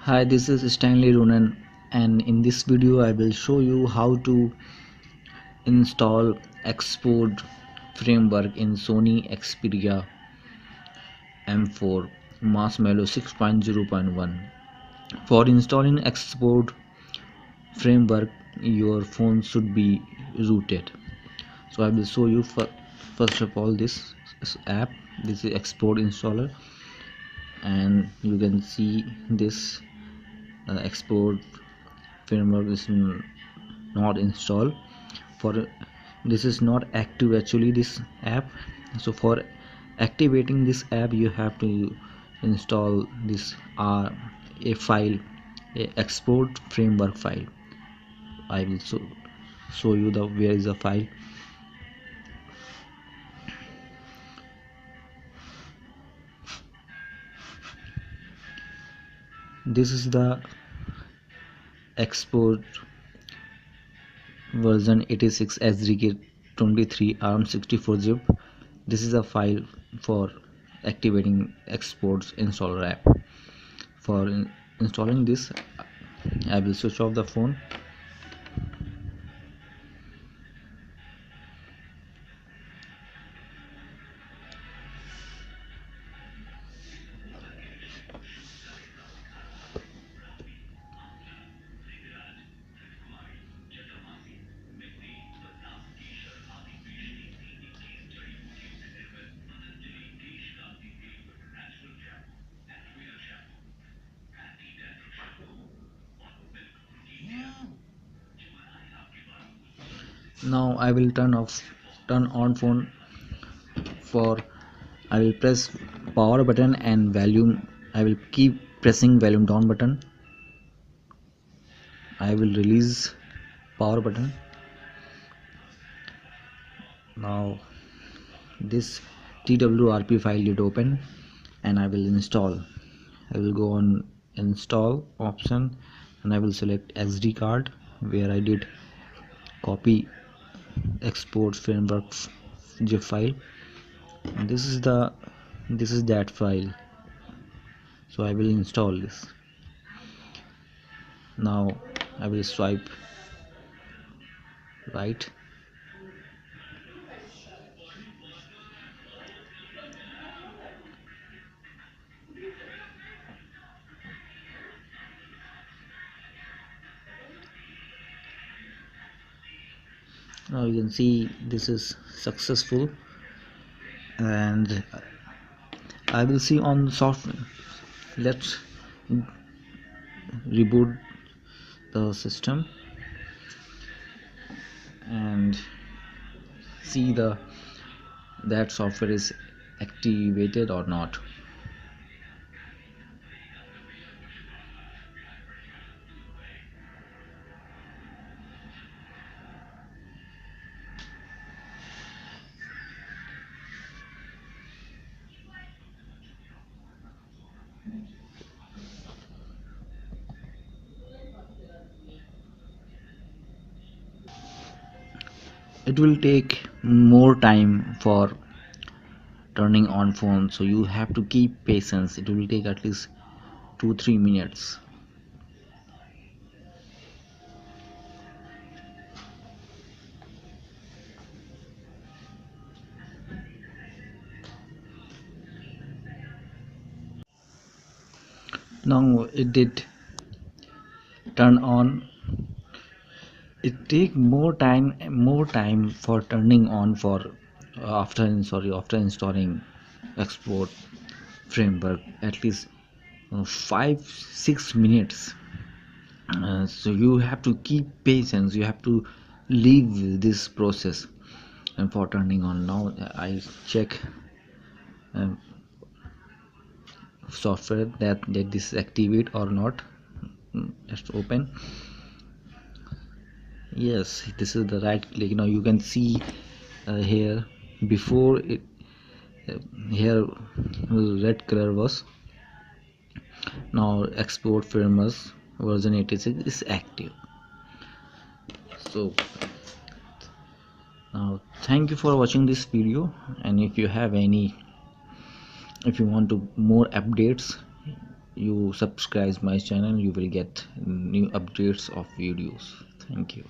Hi, this is Stanley Runan, and in this video I will show you how to install Xposed framework in Sony Xperia M4 Marshmallow 6.0.1. For installing Xposed framework, your phone should be rooted. So I will show you first of all this app. This is Xposed installer, and you can see this Xposed framework is not installed. For this is not active actually, this app. So for activating this app you have to install this a file, a export framework file. I will show you the where is the file. This is the export version 86 SDK 23 ARM64 zip. This is a file for activating Xposed installer app. For installing this, I will switch off the phone. Now I will turn on phone. For I will press power button and volume. I will keep pressing volume down button. I will release power button. Now this twrp file will open and I will install. I will go on install option and I will select SD card where I did copy export framework zip file. And this is that file. So I will install this. Now I will swipe right. Now you can see this is successful, and I will see on software. Let's reboot the system and see that software is activated or not. It will take more time for turning on phone, so you have to keep patience. It will take at least 2-3 minutes. Now it did turn on. It take more time for turning on for after installing export framework, at least 5-6 minutes. So you have to keep patience, you have to leave this process. And for turning on, now I check software that this is activate or not. Just open. Yes, this is the right click. Now you can see here before it here red color was. Now export framework version 86 is active. So now thank you for watching this video, and if you want to more updates, you subscribe my channel, you will get new updates of videos. Thank you.